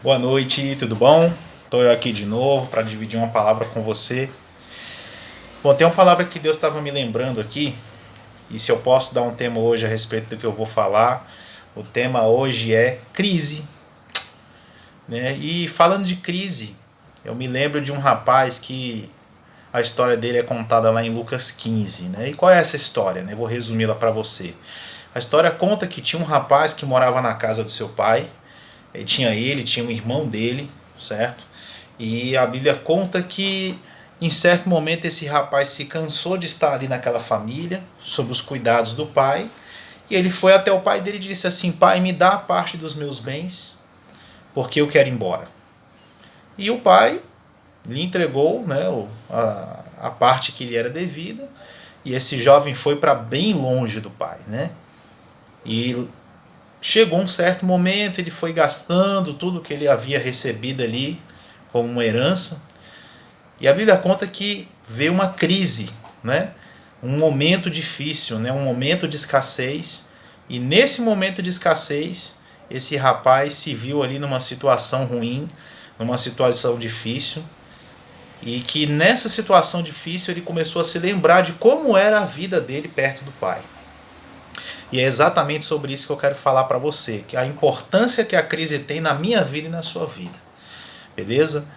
Boa noite, tudo bom? Estou eu aqui de novo para dividir uma palavra com você. Bom, tem uma palavra que Deus estava me lembrando aqui, e se eu posso dar um tema hoje a respeito do que eu vou falar, o tema hoje é crise. Né? E falando de crise, eu me lembro de um rapaz que a história dele é contada lá em Lucas 15. Né? E qual é essa história? Né? Eu vou resumi-la para você. A história conta que tinha um rapaz que morava na casa do seu pai. Tinha um irmão dele, certo? E a Bíblia conta que em certo momento esse rapaz se cansou de estar ali naquela família, sob os cuidados do pai, e ele foi até o pai dele e disse assim: pai, me dá a parte dos meus bens, porque eu quero ir embora. E o pai lhe entregou, né, a parte que lhe era devida, e esse jovem foi para bem longe do pai, né? E chegou um certo momento, ele foi gastando tudo que ele havia recebido ali como uma herança. E a Bíblia conta que veio uma crise, né? Um momento difícil, né? Um momento de escassez. E nesse momento de escassez, esse rapaz se viu ali numa situação ruim, numa situação difícil. E que nessa situação difícil ele começou a se lembrar de como era a vida dele perto do pai. E é exatamente sobre isso que eu quero falar para você, que a importância que a crise tem na minha vida e na sua vida. Beleza?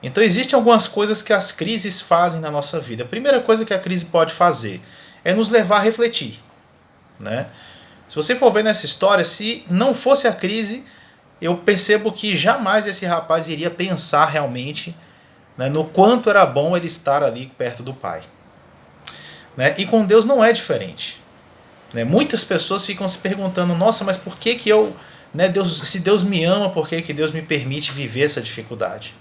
Então existem algumas coisas que as crises fazem na nossa vida. A primeira coisa que a crise pode fazer é nos levar a refletir. Né? Se você for ver nessa história, se não fosse a crise, eu percebo que jamais esse rapaz iria pensar realmente, né, no quanto era bom ele estar ali perto do pai. Né? E com Deus não é diferente. Muitas pessoas ficam se perguntando: nossa, mas por que eu, né, se Deus me ama, por que Deus me permite viver essa dificuldade?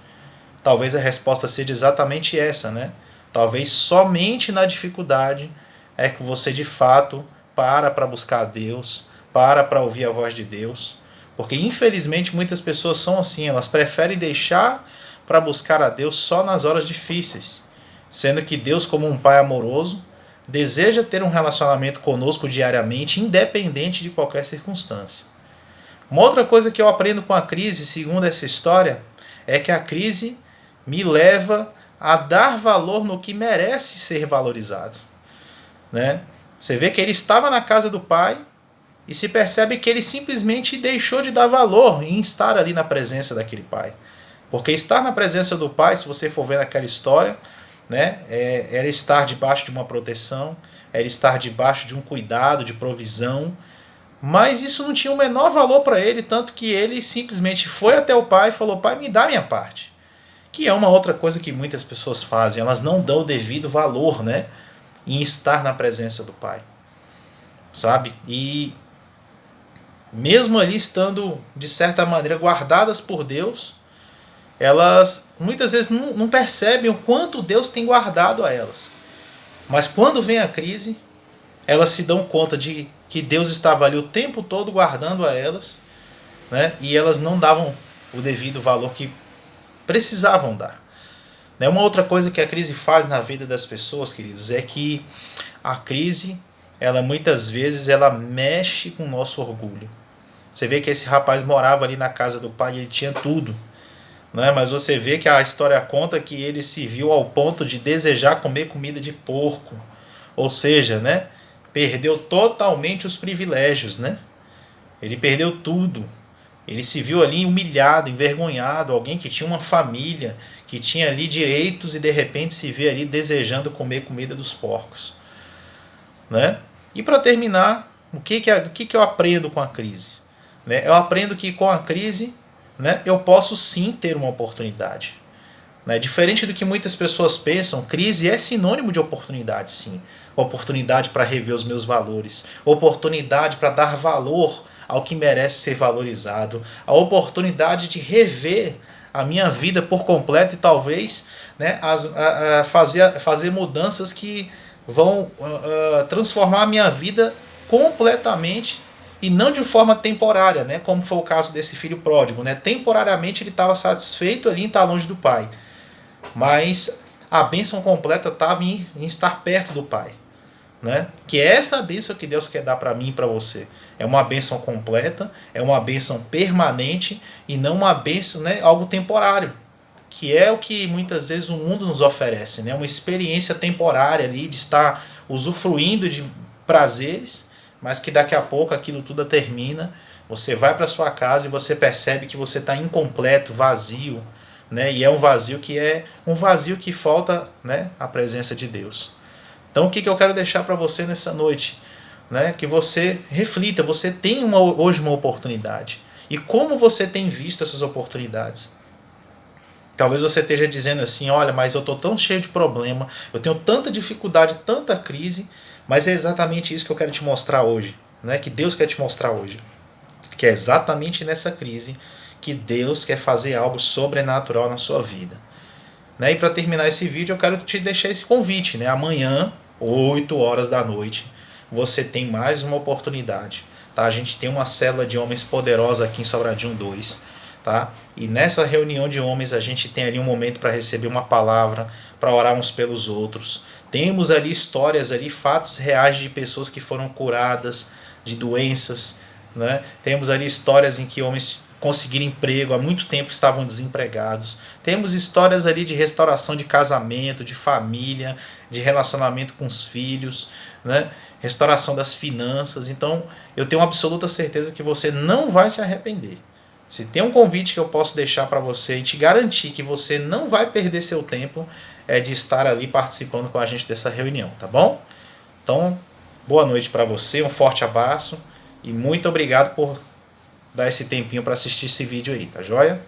Talvez a resposta seja exatamente essa, né? Talvez somente na dificuldade é que você de fato para buscar a Deus, para ouvir a voz de Deus, porque infelizmente muitas pessoas são assim, elas preferem deixar para buscar a Deus só nas horas difíceis, sendo que Deus, como um pai amoroso, deseja ter um relacionamento conosco diariamente, independente de qualquer circunstância. Uma outra coisa que eu aprendo com a crise, segundo essa história, é que a crise me leva a dar valor no que merece ser valorizado. Né? Você vê que ele estava na casa do pai e se percebe que ele simplesmente deixou de dar valor em estar ali na presença daquele pai. Porque estar na presença do pai, se você for ver naquela história, né, era estar debaixo de uma proteção, era estar debaixo de um cuidado, de provisão, mas isso não tinha o menor valor para ele, tanto que ele simplesmente foi até o pai e falou: pai, me dá minha parte. Que é uma outra coisa que muitas pessoas fazem, elas não dão o devido valor, né, em estar na presença do pai, sabe? E mesmo ali estando de certa maneira guardadas por Deus, elas muitas vezes não percebem o quanto Deus tem guardado a elas. Mas quando vem a crise, elas se dão conta de que Deus estava ali o tempo todo guardando a elas, né? E elas não davam o devido valor que precisavam dar. Uma outra coisa que a crise faz na vida das pessoas, queridos, é que a crise, ela muitas vezes ela mexe com o nosso orgulho. Você vê que esse rapaz morava ali na casa do pai e ele tinha tudo. Mas você vê que a história conta que ele se viu ao ponto de desejar comer comida de porco. Ou seja, né, perdeu totalmente os privilégios. Né? Ele perdeu tudo. Ele se viu ali humilhado, envergonhado. Alguém que tinha uma família, que tinha ali direitos e de repente se vê ali desejando comer comida dos porcos. Né? E para terminar, o que eu aprendo com a crise? Eu aprendo que com a crise, né, eu posso sim ter uma oportunidade. Diferente do que muitas pessoas pensam, crise é sinônimo de oportunidade, sim. Oportunidade para rever os meus valores, oportunidade para dar valor ao que merece ser valorizado, a oportunidade de rever a minha vida por completo e talvez, né, fazer mudanças que vão transformar a minha vida completamente. E não de forma temporária, né? Como foi o caso desse filho pródigo. Né? Temporariamente ele estava satisfeito ali em estar longe do pai. Mas a bênção completa estava em estar perto do pai. Né? Que é essa bênção que Deus quer dar para mim e para você. É uma bênção completa, é uma bênção permanente e não uma bênção, né, algo temporário, que é o que muitas vezes o mundo nos oferece, né, uma experiência temporária ali de estar usufruindo de prazeres, mas que daqui a pouco aquilo tudo termina, você vai para sua casa e você percebe que você está incompleto, vazio, né, e é um vazio que falta, né, a presença de Deus. Então o que eu quero deixar para você nessa noite? Né, que você reflita, você tem hoje uma oportunidade. E como você tem visto essas oportunidades? Talvez você esteja dizendo assim, olha, mas eu estou tão cheio de problema, eu tenho tanta dificuldade, tanta crise, mas é exatamente isso que eu quero te mostrar hoje, né, que Deus quer te mostrar hoje. Que é exatamente nessa crise que Deus quer fazer algo sobrenatural na sua vida. Né, e para terminar esse vídeo, eu quero te deixar esse convite. Né, amanhã, 8 horas da noite, você tem mais uma oportunidade. Tá? A gente tem uma célula de homens poderosa aqui em Sobradinho 2. Tá? E nessa reunião de homens a gente tem ali um momento para receber uma palavra, para orar uns pelos outros. Temos ali histórias, ali, fatos reais de pessoas que foram curadas de doenças. Né? Temos ali histórias em que homens conseguiram emprego, há muito tempo estavam desempregados. Temos histórias ali de restauração de casamento, de família, de relacionamento com os filhos, né? Restauração das finanças. Então eu tenho absoluta certeza que você não vai se arrepender. Se tem um convite que eu posso deixar para você e te garantir que você não vai perder seu tempo, é de estar ali participando com a gente dessa reunião, tá bom? Então, boa noite para você, um forte abraço e muito obrigado por dar esse tempinho para assistir esse vídeo aí, tá joia?